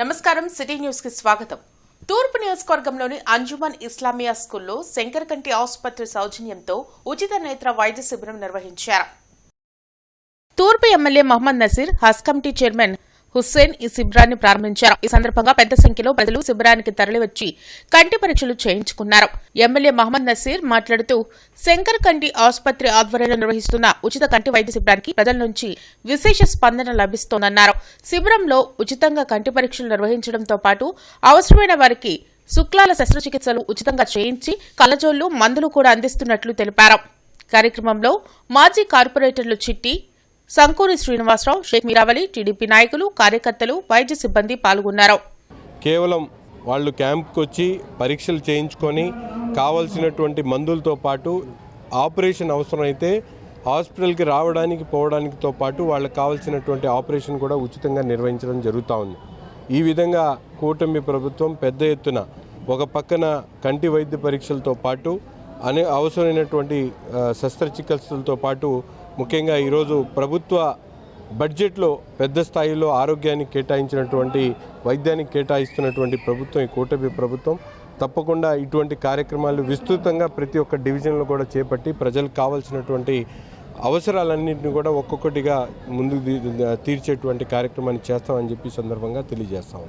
నమస్కారం city news కి స్వాగతం. తూర్పు నియోజకవర్గంలోని అంజుమన్ ఇస్లామియా స్కూల్లో శంకరకంటి ఆసుపత్రి సౌజన్యంతో ఉచిత నేత్ర వైద్య శిబిరం నిర్వహించారు. తూర్పు ఎమ్మెల్యే మహమ్మద్ నసీర్, హజ్ కమిటీ చైర్మన్ హుస్సేన్ ఈ శిబిరాన్ని ప్రారంభించారు. ఈ సందర్భంగా పెద్ద సంఖ్యలో ప్రజలు శిబిరానికి తరలివచ్చి కంటి పరీక్షలు చేయించుకున్నారు. ఎమ్మెల్యే మహమ్మద్ నసీర్ మాట్లాడుతూ శంకర్ కంటి ఆసుపత్రి ఆధ్వర్యంలో నిర్వహిస్తున్న ఉచిత కంటి వైద్య శిబిరానికి ప్రజల నుంచి విశేష స్పందన లభిస్తోందన్నారు. శిబిరంలో ఉచితంగా కంటి పరీక్షలు నిర్వహించడంతో పాటు అవసరమైన వారికి శుక్లాల శస్త్రచికిత్సలు ఉచితంగా చేయించి కళ్లజోళ్లు, మందులు కూడా అందిస్తున్నట్లు తెలిపారు. కార్యక్రమంలో మాజీ కార్పొరేటర్లు చిట్టి, సంకూరి శ్రీనివాసరావు, షేక్ మీరావలి, టీడీపీ నాయకులు, కార్యకర్తలు, వైద్య సిబ్బంది పాల్గొన్నారు. కేవలం వాళ్ళు క్యాంప్కి వచ్చి పరీక్షలు చేయించుకొని కావాల్సినటువంటి మందులతో పాటు ఆపరేషన్ అవసరమైతే హాస్పిటల్కి రావడానికి పోవడానికితో పాటు వాళ్ళకి కావాల్సినటువంటి ఆపరేషన్ కూడా ఉచితంగా నిర్వహించడం జరుగుతూ ఉంది. ఈ విధంగా కూటమి ప్రభుత్వం పెద్ద ఎత్తున ఒక పక్కన కంటి వైద్య పరీక్షలతో పాటు అవసరమైనటువంటి శస్త్రచికిత్సలతో పాటు ముఖ్యంగా ఈరోజు ప్రభుత్వ బడ్జెట్లో పెద్ద స్థాయిలో ఆరోగ్యానికి కేటాయించినటువంటి వైద్యానికి కేటాయిస్తున్నటువంటి ప్రభుత్వం ఈ కూటమి ప్రభుత్వం తప్పకుండా ఇటువంటి కార్యక్రమాలు విస్తృతంగా ప్రతి ఒక్క డివిజన్లో కూడా చేపట్టి ప్రజలకు కావాల్సినటువంటి అవసరాలన్నింటినీ కూడా ఒక్కొక్కటిగా ముందుకు తీర్చేటువంటి కార్యక్రమాన్ని చేస్తామని చెప్పి సందర్భంగా తెలియజేస్తాము.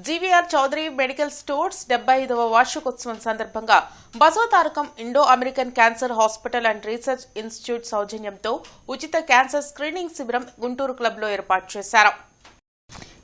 జీవీఆర్ చౌదరి మెడికల్ స్టోర్స్ 75వ వార్షికోత్సవం సందర్భంగా Basavatarakam Indo American cancer hospital and research institute సౌజన్యంతో ఉచిత క్యాన్సర్ స్క్రీనింగ్ శిబిరం గుంటూరు క్లబ్లో ఏర్పాటు చేశారు.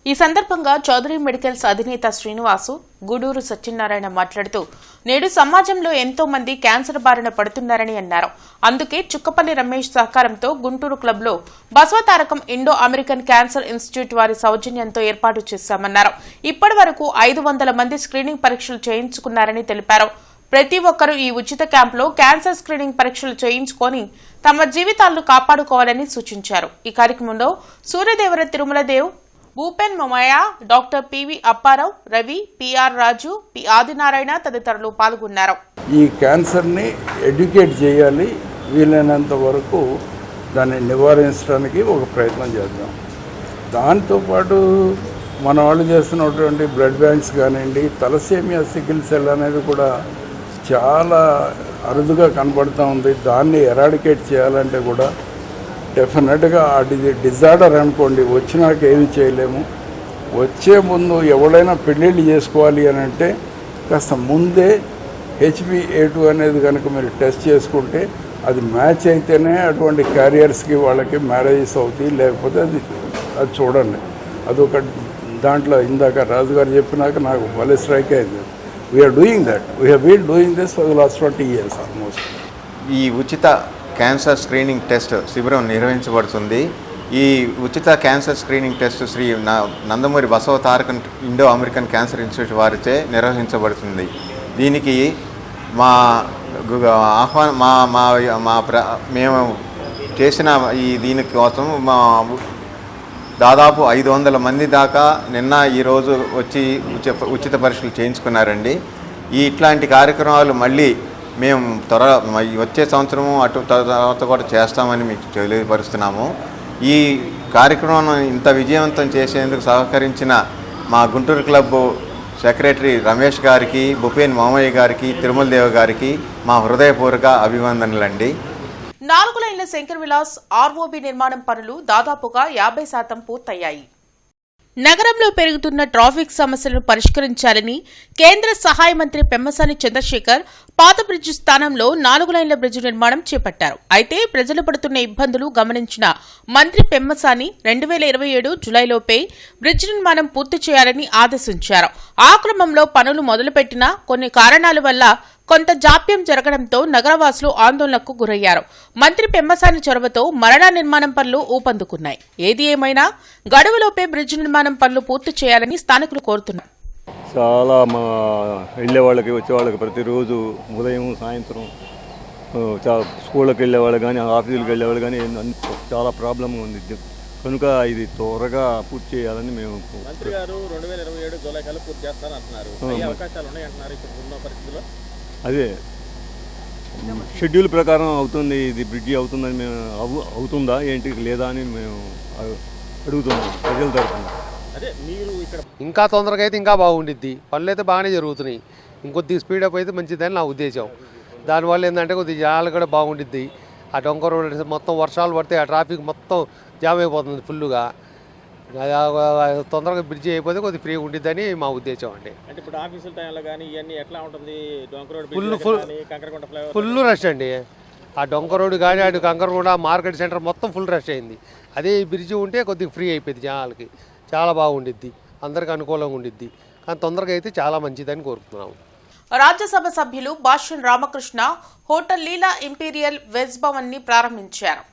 ఈ సందర్భంగా చౌదరి మెడికల్స్ అధినేత శ్రీనివాసు, గూడూరు సత్యనారాయణ మాట్లాడుతూ నేడు సమాజంలో ఎంతో మంది క్యాన్సర్ బారిన పడుతున్నారని అన్నారు. అందుకే చుక్కపల్లి రమేష్ సహకారంతో గుంటూరు క్లబ్లో Basavatarakam Indo American cancer institute వారి సౌజన్యంతో ఏర్పాటు చేశామన్నారు. ఇప్పటి వరకు 500 మంది స్క్రీనింగ్ పరీక్షలు చేయించుకున్నారని తెలిపారు. ప్రతి ఒక్కరూ ఈ ఉచిత క్యాంపులో క్యాన్సర్ స్క్రీనింగ్ పరీక్షలు చేయించుకొని తమ జీవితాలను కాపాడుకోవాలని సూచించారు. ఈ కార్యక్రమంలో Suryadevara Tirumaladev, Bhupen Mamayya, doctor PV Apparao, Ravi, PR Raju, P Adinarayana తదితరులు పాల్గొన్నారు. ఈ క్యాన్సర్ని ఎడ్యుకేట్ చేయాలి, వీలైనంత వరకు దాన్ని నివారించడానికి ఒక ప్రయత్నం చేద్దాం. దాంతోపాటు మన వాళ్ళు చేస్తున్నటువంటి బ్లడ్ బ్యాంక్స్ కానివ్వండి, తలసేమియా, సికిల్ సెల్ అనేది కూడా చాలా అరుదుగా కనపడుతూ ఉంది. దాన్ని ఎరాడికేట్ చేయాలంటే కూడా డెఫినెట్గా అది డిజార్డర్ అనుకోండి, వచ్చినాక ఏమి చేయలేము. వచ్చే ముందు ఎవరైనా పెళ్ళిళ్ళు చేసుకోవాలి అని అంటే కాస్త ముందే HbA2 అనేది కనుక మీరు టెస్ట్ చేసుకుంటే అది మ్యాచ్ అయితేనే అటువంటి క్యారియర్స్కి వాళ్ళకి మ్యారేజెస్ అవుతాయి, లేకపోతే అది చూడండి. అదొక దాంట్లో ఇందాక రాజుగారు చెప్పినాక నాకు భలే స్ట్రైక్ అయింది. We are doing that, we have been doing this for the last 20 years almost. ఈ ఉచిత క్యాన్సర్ స్క్రీనింగ్ టెస్ట్ శిబిరం నిర్వహించబడుతుంది. ఈ ఉచిత cancer screening test Shri Nandamuri Basavatarakam Indo American cancer institute వారిచే నిర్వహించబడుతుంది. దీనికి మా మేము చేసిన దీనికోసం దాదాపు 500 మంది దాకా నిన్న ఈరోజు వచ్చి ఉచిత పరీక్షలు చేయించుకున్నారండి. ఇట్లాంటి కార్యక్రమాలు మళ్ళీ మేము వచ్చే సంవత్సరము అటు తర్వాత కూడా చేస్తామని మీకు తెలియపరుస్తున్నాము. ఈ కార్యక్రమం ఇంత విజయవంతం చేసేందుకు సహకరించిన మా గుంటూరు క్లబ్ సెక్రటరీ రమేష్ గారికి, భూపేన్ మామయ్య గారికి, తిరుమలదేవ్ గారికి మా హృదయపూర్వక అభివందనలండి. 4 లైన్ల శంకర్ విలాస్ ఆర్ఓబి నిర్మాణం పనులు దాదాపుగా 50% పూర్తయ్యాయి. నగరంలో పెరుగుతున్న ట్రాఫిక్ సమస్యలను పరిష్కరించాలని కేంద్ర సహాయ మంత్రి పెమ్మసాని చంద్రశేఖర్ పాత బ్రిడ్జి స్థానంలో 4 లైన్ల బ్రిడ్జి నిర్మాణం చేపట్టారు. అయితే ప్రజలు పడుతున్న ఇబ్బందులు గమనించిన మంత్రి పెమ్మసాని 2027 జులైలోపే బ్రిడ్జి నిర్మాణం పూర్తి చేయాలని ఆదేశించారు. ఆ క్రమంలో పనులు మొదలుపెట్టినా కొన్ని కారణాల వల్ల కొంత జాప్యం జరగడంతో నగరవాసులు ఆందోళనకు గురయ్యారు. మంత్రి పెమ్మసాని చొరవతో మరణ నిర్మాణం పనులు ఊపందుకున్నాయి. ఏది ఏమైనా గడువులోపే బ్రిడ్జి నిర్మాణం పనులు పూర్తి చేయాలని స్థానికులు కోరుతున్నారు. చాలా మా వెళ్ళే వాళ్ళకి వచ్చే వాళ్ళకి ప్రతిరోజు ఉదయం సాయంత్రం స్కూళ్ళకి వెళ్ళేవాళ్ళు కానీ ఆఫీసులకు వెళ్ళేవాళ్ళు కానీ చాలా ప్రాబ్లం ఉంది. కనుక ఇది త్వరగా పూర్తి చేయాలని మేము మంత్రి గారు 2027 జూలై కల్లా పూర్తి చేస్తారంటున్నారు. అవకాశాలు ఉన్నాయంటున్నారు ఇప్పుడు ఉన్న పరిస్థితుల్లో. అదే షెడ్యూల్ ప్రకారం అవుతుంది, ఇది బ్రిడ్జి అవుతుందని మేము అవుతుందా ఏంటి లేదా అని మేము అడుగుతున్నాం ప్రజల తరఫున. అదే మీరు ఇక్కడ ఇంకా తొందరగా అయితే ఇంకా బాగుండిద్ది. పనులు అయితే బాగానే జరుగుతున్నాయి. ఇంకొద్ది స్పీడప్ అయితే మంచిదని నా ఉద్దేశం. దానివల్ల ఏంటంటే కొద్దిగా జనాలు కూడా బాగుండిద్ది. ఆ డొంక రోడ్ మొత్తం వర్షాలు పడితే ఆ ట్రాఫిక్ మొత్తం జామ్ అయిపోతుంది ఫుల్గా. తొందరగా బ్రిడ్జి అయిపోతే కొద్దిగా ఫ్రీగా ఉండిద్దని మా ఉద్దేశం అండి. అంటే ఇప్పుడు ఆఫీసుల టైంలో కానీ ఇవన్నీ ఎట్లా ఉంటుంది? డొంక రోడ్ ఫుల్ రష్ అండి. ఆ డొంక రోడ్డు కానీ అటు కంకరగూడ మార్కెట్ సెంటర్ మొత్తం ఫుల్ రష్ అయింది. అదే ఈ బ్రిడ్జి ఉంటే కొద్దిగా ఫ్రీ అయిపోయింది జనాలకి. చాలా బాగుండిద్ది, అందరికి అనుకూలంగా ఉండిద్ది. కానీ తొందరగా అయితే చాలా మంచిదని కోరుతున్నాము. రాజ్యసభ సభ్యులు భాష్యం రామకృష్ణ హోటల్ లీలా ఇంపీరియల్ వెజ్ భవన్ ని ప్రారంభించారు.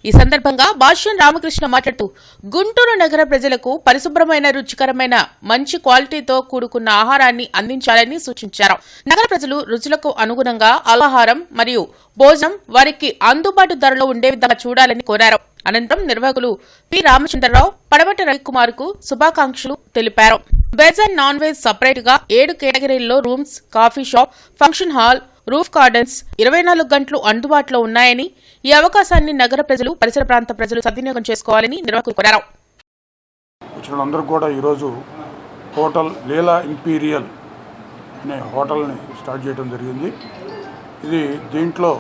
ఈ సందర్భంగా భాష్యం రామకృష్ణ మాట్లాడుతూ గుంటూరు నగర ప్రజలకు పరిశుభ్రమైన రుచికరమైన మంచి క్వాలిటీతో కూడుకున్న ఆహారాన్ని అందించాలని సూచించారు. నగర ప్రజలు రుచులకు అనుగుణంగా అల్పాహారం మరియు భోజనం వారికి అందుబాటు ధరలో ఉండే విధంగా చూడాలని కోరారు. అనంతరం నిర్వాహకులు పి రామచంద్రరావు, పడమటి రవికుమార్ కు శుభాకాంక్షలు తెలిపారు. Veg and non veg separate గా 7 కేటగిరీల్లో rooms, coffee shop, function hall, roof gardens 24 గంటలు అందుబాటులో ఉన్నాయని, ఈ అవకాశాన్ని నగర ప్రజలు, పరిసర ప్రాంత ప్రజలు సద్వినియోగం చేసుకోవాలని నిర్వాహకులు కోరారు. వచ్చినందరూ కూడా ఈరోజు హోటల్ లీలా ఇంపీరియల్ అనే హోటల్ని స్టార్ట్ చేయడం జరిగింది. దీంట్లో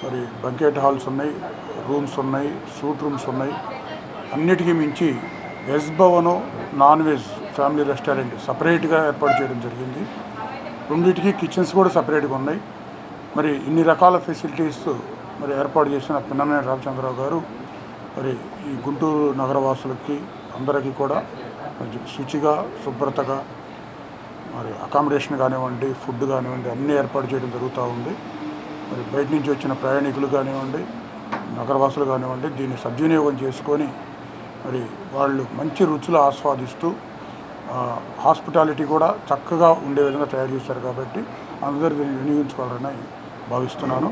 మరి బంకెట్ హాల్స్ ఉన్నాయి, రూమ్స్ ఉన్నాయి, సూట్ రూమ్స్ ఉన్నాయి. అన్నిటికీ మించి veg భవను, non veg family restaurant సపరేట్గా ఏర్పాటు చేయడం జరిగింది. రెండింటికి కిచెన్స్ కూడా సపరేట్గా ఉన్నాయి. మరి ఇన్ని రకాల ఫెసిలిటీస్ మరి ఏర్పాటు చేసిన పిన్ననేని రామచంద్రరావు గారు మరి ఈ గుంటూరు నగరవాసులకి అందరికీ కూడా శుచిగా, శుభ్రతగా మరి అకామిడేషన్ కానివ్వండి, ఫుడ్ కానివ్వండి అన్నీ ఏర్పాటు చేయడం జరుగుతూ ఉంది. మరి బయట నుంచి వచ్చిన ప్రయాణికులు కానివ్వండి, నగరవాసులు కానివ్వండి దీన్ని సద్వినియోగం చేసుకొని మరి వాళ్ళు మంచి రుచులు ఆస్వాదిస్తూ హాస్పిటాలిటీ కూడా చక్కగా ఉండే విధంగా తయారు చేశారు. కాబట్టి అందరూ దీన్ని వినియోగించుకోవాలని భావిస్తున్నాను.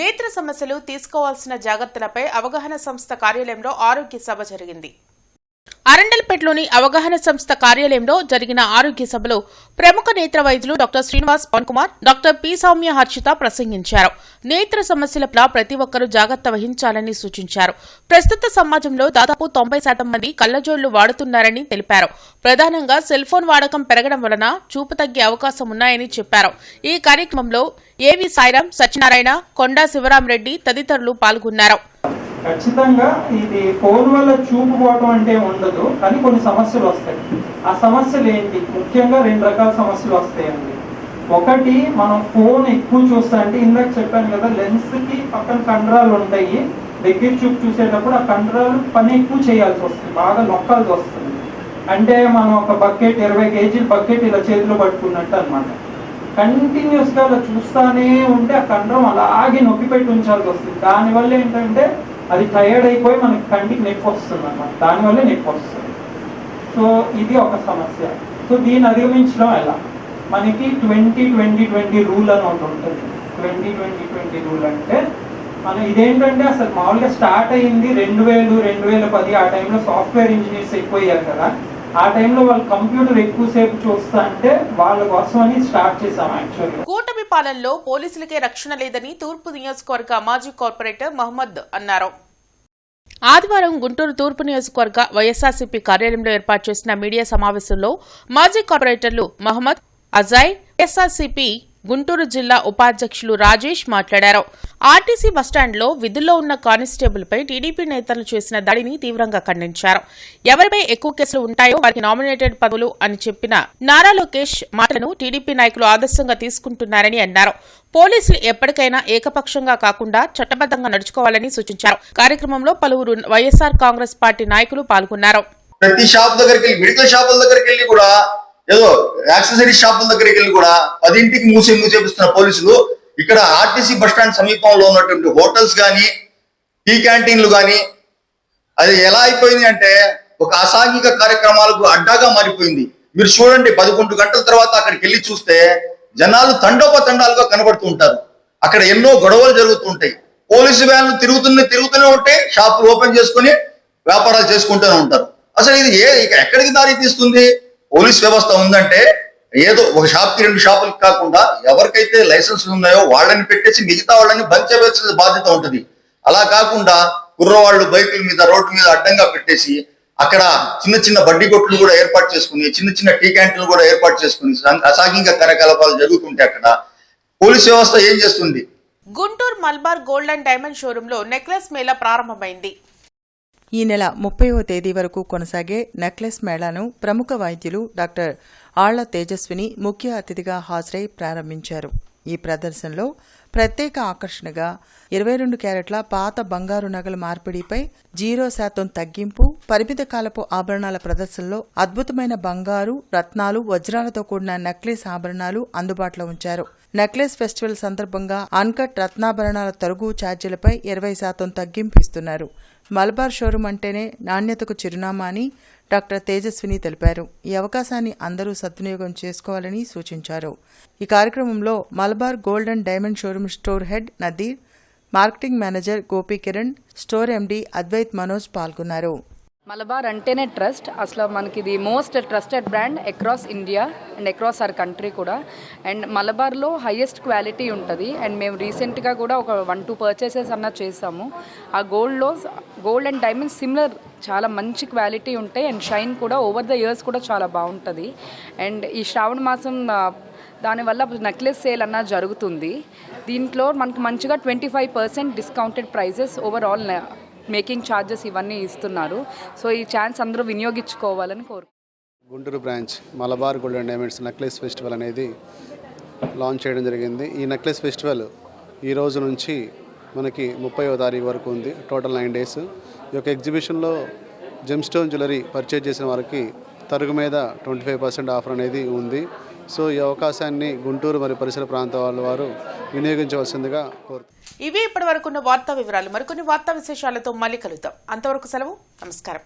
నేత్ర సమస్యలు తీసుకోవాల్సిన జాగ్రత్తలపై అవగాహన సంస్థ కార్యాలయంలో ఆరోగ్య సభ జరిగింది. అరండల్పేటలోని అవగాహన సంస్థ కార్యాలయంలో జరిగిన ఆరోగ్య సభలో ప్రముఖ నేత్ర వైద్యులు doctor Srinivas Pavan Kumar, doctor P Soumya Harshita ప్రసంగించారు. నేత్ర సమస్యలపై ప్రతి ఒక్కరూ జాగ్రత్త వహించాలని సూచించారు. ప్రస్తుత సమాజంలో దాదాపు 90% మంది కళ్లజోళ్లు వాడుతున్నారని తెలిపారు. ప్రధానంగా సెల్ ఫోన్ వాడకం పెరగడం వలన చూపు తగ్గే అవకాశం ఉన్నాయని చెప్పారు. ఈ కార్యక్రమంలో ఏవి సాయిరాం, సత్యనారాయణ, కొండా శివరాంరెడ్డి తదితరులు పాల్గొన్నారు. ఖచ్చితంగా ఇది ఫోన్ వల్ల చూపు పోవడం అంటే ఉండదు, కానీ కొన్ని సమస్యలు వస్తాయి. ఆ సమస్యలు ఏంటి? ముఖ్యంగా 2 రకాల సమస్యలు వస్తాయండి. ఒకటి, మనం ఫోన్ ఎక్కువ చూస్తా అంటే ఇందాక చెప్పాను కదా, లెన్స్ కి పక్కన కండరాలు ఉంటాయి. దగ్గర చూపు చూసేటప్పుడు ఆ కండరాలు పని ఎక్కువ చేయాల్సి వస్తుంది, బాగా నొక్కాల్సి వస్తుంది. అంటే మనం ఒక బకెట్ 20 కేజీల బకెట్ ఇలా చేతిలో పట్టుకున్నట్టు అనమాట. కంటిన్యూస్ గా అలా చూస్తానే ఉంటే ఆ కండరం అలాగే నొక్కి పెట్టి ఉంచాల్సి వస్తుంది. దానివల్ల ఏంటంటే అది టైర్డ్ అయిపోయి మనకి కంటికి నొప్పి వస్తుంది అన్నమాట. దానివల్ల నొప్పి వస్తుంది. సో ఇది ఒక సమస్య. సో దీన్ని అధిగమించడం ఎలా? మనకి 20-20-20 రూల్ అని ఒకటి ఉంటుంది. 20-20-20 రూల్ అంటే మనం ఇదేంటంటే అసలు మామూలుగా స్టార్ట్ అయ్యింది 2000-2010 ఆ టైంలో సాఫ్ట్వేర్ ఇంజనీర్స్ ఎక్కువయ్యారు కదా. ఆ టైంలో వాళ్ళు కంప్యూటర్ ఎక్కువసేపు చూస్తా అంటే వాళ్ళ కోసం అని స్టార్ట్ చేశాం. యాక్చువల్గా కూటమి పాలనలో పోలీసులకే రక్షణ లేదని తూర్పు నియోజకవర్గ మాజీ కార్పొరేటర్ మహమ్మద్ అన్నారు. ఆదివారం గుంటూరు తూర్పు నియోజకవర్గ వైఎస్ఆర్సీపీ కార్యాలయంలో ఏర్పాటు చేసిన మీడియా సమావేశంలో మాజీ కార్పొరేటర్లు మహమ్మద్, అజయ్, వైఎస్ఆర్సీపీ గుంటూరు జిల్లా ఉపాధ్యక్షులు రాజేష్ మాట్లాడారు. ఆర్టీసీ బస్టాండ్లో విధుల్లో ఉన్న కానిస్టేబుల్ పై టీడీపీ నేతలు చేసిన దాడిని తీవ్రంగా ఖండించారు. ఎవరిపై ఎక్కువ కేసులు ఉంటాయో వారికి నామినేటెడ్ పదవులు అని చెప్పిన నారా లోకేష్ మాటలను టీడీపీ నాయకులు ఆదర్శంగా తీసుకుంటున్నారని అన్నారు. పోలీసులు ఎప్పటికైనా ఏకపక్షంగా కాకుండా చట్టబద్దంగా నడుచుకోవాలని సూచించారు. కార్యక్రమంలో పలువురు వైఎస్ఆర్ కాంగ్రెస్ పార్టీ నాయకులు పాల్గొన్నారు. ప్రతి షాప్ దగ్గరికి, మెడికల్ షాపుల దగ్గరికి వెళ్ళి కూడా, ఏదో యాక్సెసరీ షాపుల దగ్గరికి వెళ్ళి కూడా 10ంటికి మూసేపిస్తున్న పోలీసులు ఇక్కడ ఆర్టీసీ బస్టాండ్ సమీపంలో ఉన్నటువంటి హోటల్స్ కానీ, టీ క్యాంటీన్లు కానీ అది ఎలా అయిపోయింది అంటే ఒక అసాంఘిక కార్యక్రమాలకు అడ్డాగా మారిపోయింది. మీరు చూడండి, 11 గంటల తర్వాత అక్కడికి వెళ్ళి చూస్తే జనాలు తండోపతండాలుగా కనబడుతూ ఉంటారు. అక్కడ ఎన్నో గొడవలు జరుగుతూ ఉంటాయి. పోలీసు వ్యాన్లు తిరుగుతూనే ఉంటాయి. షాపులు ఓపెన్ చేసుకుని వ్యాపారాలు చేసుకుంటూనే ఉంటారు. అసలు ఇది ఎక్కడికి దారి తీస్తుంది? పోలీస్ వ్యవస్థ ఉందంటే ఏదో ఒక షాప్కి 2 షాపులకి కాకుండా ఎవరికైతే లైసెన్స్ ఉన్నాయో వాళ్ళని పెట్టేసి మిగతా వాళ్ళని బంద్ చేయవలసిన బాధ్యత ఉంటుంది. అలా కాకుండా కుర్రవాళ్ళు బైకుల మీద, రోడ్డు మీద అడ్డంగా పెట్టేసి అక్కడ చిన్న చిన్న బడ్డీ కొట్లు కూడా ఏర్పాటు చేసుకుని, చిన్న చిన్న టీ క్యాంటీన్లు కూడా ఏర్పాటు చేసుకుని అసాంఘిక కార్యకలాపాలు జరుగుతుంటే అక్కడ పోలీస్ వ్యవస్థ ఏం చేస్తుంది? Guntur Malabar gold and diamond షోరూంలో నెక్లెస్ మేళా ప్రారంభమైంది. ఈ నెల 30వ తేదీ వరకు కొనసాగే నెక్లెస్ మేళాను ప్రముఖ వైద్యులు డాక్టర్ ఆళ్ల తేజస్విని ముఖ్య అతిథిగా హాజరై ప్రారంభించారు. ఈ ప్రదర్శనలో ప్రత్యేక ఆకర్షణగా 22 క్యారెట్ల పాత బంగారు నగల మార్పిడిపై 0% తగ్గింపు, పరిమిత కాలపు ఆభరణాల ప్రదర్శనలో అద్భుతమైన బంగారు, రత్నాలు, వజ్రాలతో కూడిన నెక్లెస్ ఆభరణాలు అందుబాటులో ఉంచారు. నెక్లెస్ ఫెస్టివల్ సందర్భంగా అన్కట్ రత్నాభరణాల తరుగు ఛార్జీలపై 20% తగ్గింపు ఇస్తున్నారు. మలబార్ షోరూం అంటేనే నాణ్యతకు చిరునామా అని డాక్టర్ తేజస్విని తెలిపారు. ఈ అవకాశాన్ని అందరూ సద్వినియోగం చేసుకోవాలని సూచించారు. ఈ కార్యక్రమంలో Malabar gold and diamond showroom store head Nadeer, marketing manager Gopi Kiran, store MD Advaith Manoj పాల్గొన్నారు. మలబార్ అంటేనే ట్రస్ట్. అసలు మనకి ఇది most trusted brand across India and across our country కూడా. అండ్ మలబార్లో హైయెస్ట్ క్వాలిటీ ఉంటుంది. అండ్ మేము రీసెంట్గా కూడా ఒక 1-2 పర్చేసెస్ అన్న చేసాము. ఆ గోల్డ్ అండ్ డైమండ్ సిమిలర్ చాలా మంచి క్వాలిటీ ఉంటాయి. అండ్ షైన్ కూడా ఓవర్ ద ఇయర్స్ కూడా చాలా బాగుంటుంది. అండ్ ఈ శ్రావణ మాసం దానివల్ల నెక్లెస్ సేల్ అన్న జరుగుతుంది. దీంట్లో మనకు మంచిగా 25% discounted prices overall making charges ఇవన్నీ ఇస్తున్నారు. సో ఈ ఛాన్స్ అందరూ వినియోగించుకోవాలని Guntur branch Malabar gold and Diamonds necklace festival అనేది లాంచ్ చేయడం జరిగింది. ఈ నెక్లెస్ ఫెస్టివల్ ఈ రోజు నుంచి మనకి 30వ తారీఖు వరకు ఉంది. Total 9 days. ఈ యొక్క ఎగ్జిబిషన్లో జెమ్ స్టోన్ జ్యువెలరీ పర్చేజ్ చేసిన వారికి తరుగు మీద 25% ఆఫర్ అనేది ఉంది. సో ఈ అవకాశాన్ని గుంటూరు మరియు పరిసర ప్రాంతాల వారు వినియోగించవలసిందిగా కోరుతున్నారు. ఇవి ఇప్పటి వరకున్న వార్తా వివరాలు. మరికొన్ని వార్తా విశేషాలతో మళ్ళీ కలుద్దాం. అంతవరకు సెలవు. నమస్కారం.